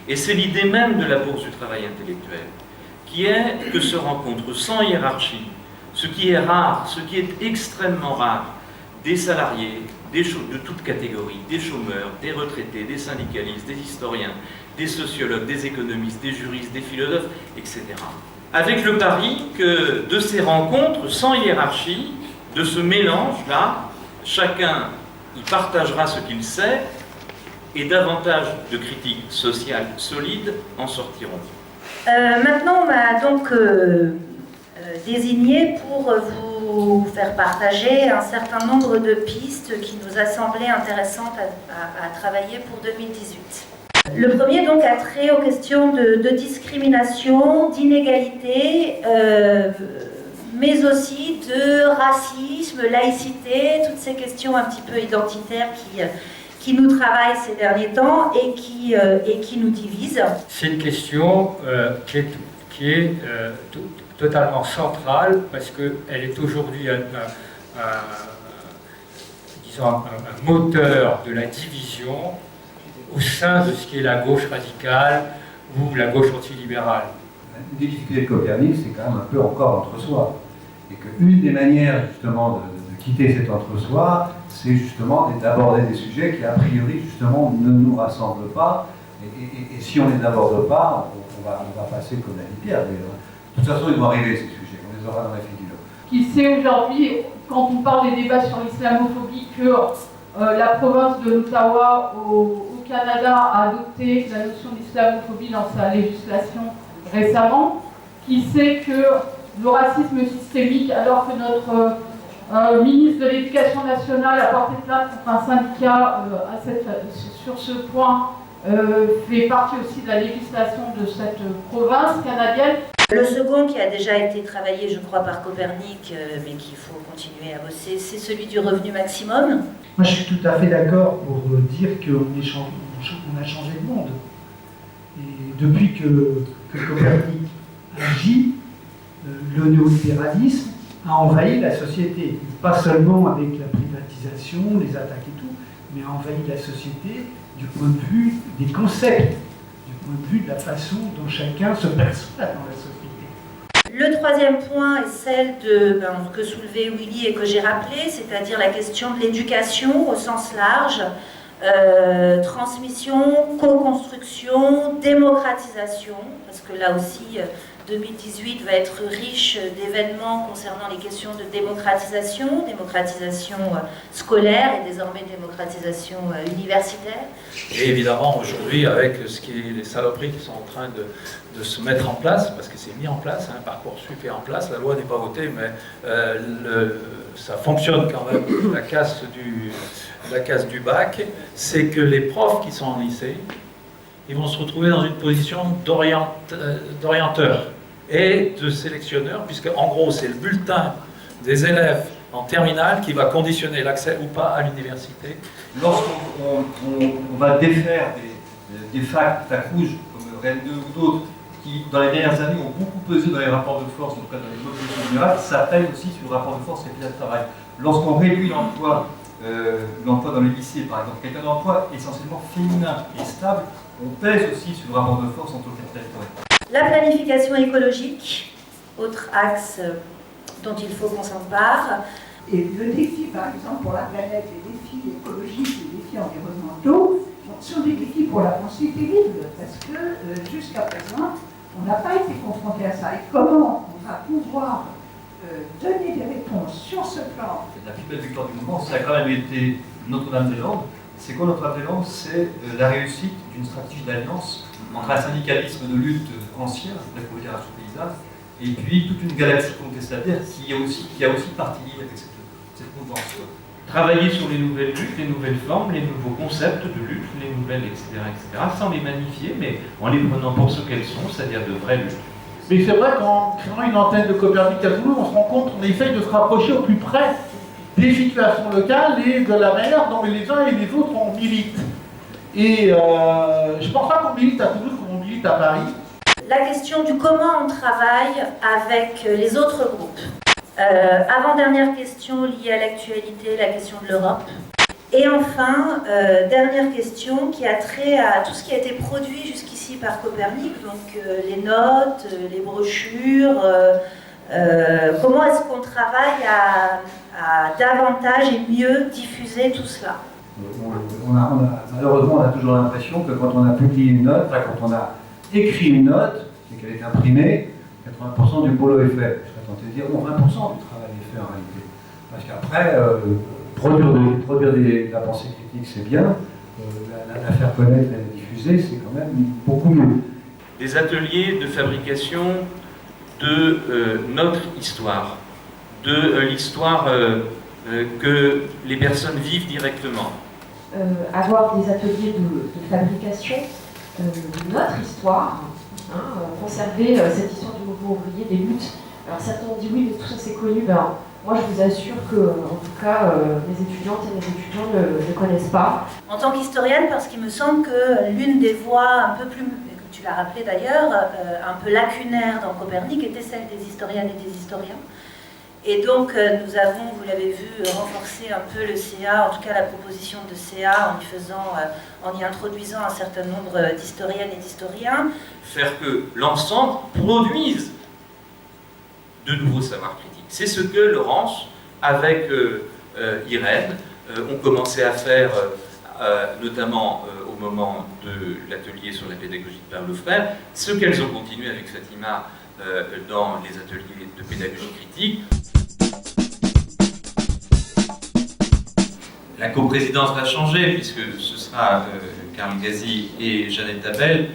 Et c'est l'idée même de la bourse du travail intellectuel, qui est que se rencontrent sans hiérarchie, ce qui est rare, ce qui est extrêmement rare, des salariés, de toutes catégories, des chômeurs, des retraités, des syndicalistes, des historiens, des sociologues, des économistes, des juristes, des philosophes, etc. Avec le pari que de ces rencontres sans hiérarchie, de ce mélange-là, chacun y partagera ce qu'il sait et davantage de critiques sociales solides en sortiront. Maintenant, on m'a donc désigné pour vous faire partager un certain nombre de pistes qui nous a semblé intéressantes à travailler pour 2018. Le premier donc a trait aux questions de discrimination, d'inégalité, mais aussi de racisme, laïcité, toutes ces questions un petit peu identitaires qui nous travaillent ces derniers temps et qui nous divisent. C'est une question qui est totalement centrale parce qu'elle est aujourd'hui disons un moteur de la division au sein de ce qui est la gauche radicale ou la gauche antilibérale. Une des difficultés de Copernic, c'est quand même un peu encore entre-soi. Et qu'une des manières justement de quitter cet entre-soi, c'est justement d'aborder des sujets qui a priori justement ne nous rassemblent pas. Et si on ne les aborde pas, on va passer comme la litière d'ailleurs. De toute façon, ils vont arriver ces sujets, on les aura dans la figure. Qui sait aujourd'hui, quand on parle des débats sur l'islamophobie, que la province de l'Ottawa au Canada a adopté la notion d'islamophobie dans sa législation récemment, qui sait que le racisme systémique, alors que notre ministre de l'Éducation nationale a porté plainte contre un syndicat sur ce point, fait partie aussi de la législation de cette province canadienne. Le second, qui a déjà été travaillé, je crois, par Copernic, mais qu'il faut continuer à bosser, c'est celui du revenu maximum. Moi, je suis tout à fait d'accord pour dire qu'on a changé de monde. Et depuis que Copernic agit, le néolibéralisme a envahi la société. Pas seulement avec la privatisation, les attaques et tout, mais a envahi la société du point de vue des concepts, du point de vue de la façon dont chacun se perçoit dans la société. Le troisième point est celle que soulevait Willy et que j'ai rappelé, c'est-à-dire la question de l'éducation au sens large, transmission, co-construction, démocratisation, parce que là aussi 2018 va être riche d'événements concernant les questions de démocratisation scolaire et désormais démocratisation universitaire. Et évidemment aujourd'hui avec les saloperies qui sont en train de se mettre en place, parce que c'est mis en place, Parcoursup est en place, la loi n'est pas votée, mais ça fonctionne quand même, la casse du bac, c'est que les profs qui sont en lycée, ils vont se retrouver dans une position d'orienteur et de sélectionneur, puisque en gros c'est le bulletin des élèves en terminale qui va conditionner l'accès ou pas à l'université. Lorsqu'on va défaire des facs rouges comme Rennes 2 ou d'autres, qui dans les dernières années ont beaucoup pesé dans les rapports de force, en tout cas dans les mobilisations générales, ça peine aussi sur le rapport de force et le travail. Lorsqu'on réduit l'emploi dans les lycées, par exemple, quelqu'un d'emploi essentiellement féminin et stable, on pèse aussi sur le rapport de force entre le capital territorial. La planification écologique, autre axe dont il faut qu'on s'empare. Et le défi, par exemple, pour la planète, les défis écologiques, les défis environnementaux, sont des défis pour la pensée terribles, parce que jusqu'à présent, on n'a pas été confronté à ça. Et comment on va pouvoir donner des réponses sur ce plan? La plus belle victoire du moment, ça a quand même été Notre-Dame-des-Landes. C'est quoi Notre-Dame-des-Landes? C'est la réussite d'une stratégie d'alliance entre un syndicalisme de lutte ancien, la coopération paysanne, et puis toute une galaxie contestataire qui a aussi partie avec cette mouvance. Travailler sur les nouvelles luttes, les nouvelles formes, les nouveaux concepts de lutte, les nouvelles, etc., sans les magnifier, mais en les prenant pour ce qu'elles sont, c'est-à-dire de vraies luttes. Mais c'est vrai qu'en créant une antenne de Copernic à Toulouse, on se rend compte qu'on essaye de se rapprocher au plus près des situations locales et de la manière dont les uns et les autres on milite. Et je ne pense pas qu'on milite à Toulouse comme on milite à Paris. La question du comment on travaille avec les autres groupes. Avant-dernière question liée à l'actualité, la question de l'Europe. Et enfin, dernière question qui a trait à tout ce qui a été produit jusqu'ici par Copernic, donc les notes, les brochures, comment est-ce qu'on travaille à davantage et mieux diffuser tout cela? Malheureusement, on a toujours l'impression que quand on a publié une note, quand on a écrit une note, et qu'elle est imprimée, 80% du boulot est fait. Je serais tenté de dire, non, 20% du travail est fait en réalité. Parce qu'après, produire de la pensée critique, c'est bien, la faire connaître et la diffuser, c'est quand même beaucoup mieux. Des ateliers de fabrication de notre histoire, de l'histoire que les personnes vivent directement. Avoir des ateliers de fabrication de notre histoire, conserver cette histoire du mouvement ouvrier, des luttes. Alors certains ont dit oui, mais tout ça c'est connu. Ben, moi je vous assure que, en tout cas, mes étudiantes et mes étudiants ne connaissent pas. En tant qu'historienne, parce qu'il me semble que l'une des voix un peu plus, tu l'as rappelé d'ailleurs, un peu lacunaire dans Copernic était celle des historiennes et des historiens. Et donc nous avons, vous l'avez vu, renforcé un peu le CA, en tout cas la proposition de CA en y introduisant un certain nombre d'historiennes et d'historiens. Faire que l'ensemble produise de nouveaux savoirs critiques. C'est ce que Laurence, avec Irène, ont commencé à faire, notamment au moment de l'atelier sur la pédagogie de Père Lefrère, ce qu'elles ont continué avec Fatima dans les ateliers de pédagogie critique. La coprésidence va changer, puisque ce sera Karl Gazi et Jeannette Tabel.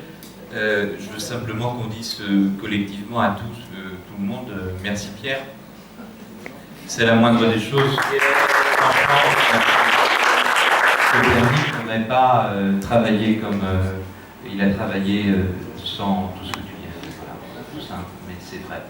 Je veux simplement qu'on dise collectivement à tous, tout le monde, merci Pierre. C'est la moindre des choses. Franchement, Copernic n'aurait pas travaillé comme il a travaillé sans tout ce que tu viens de dire. Voilà, tout simple, mais c'est vrai.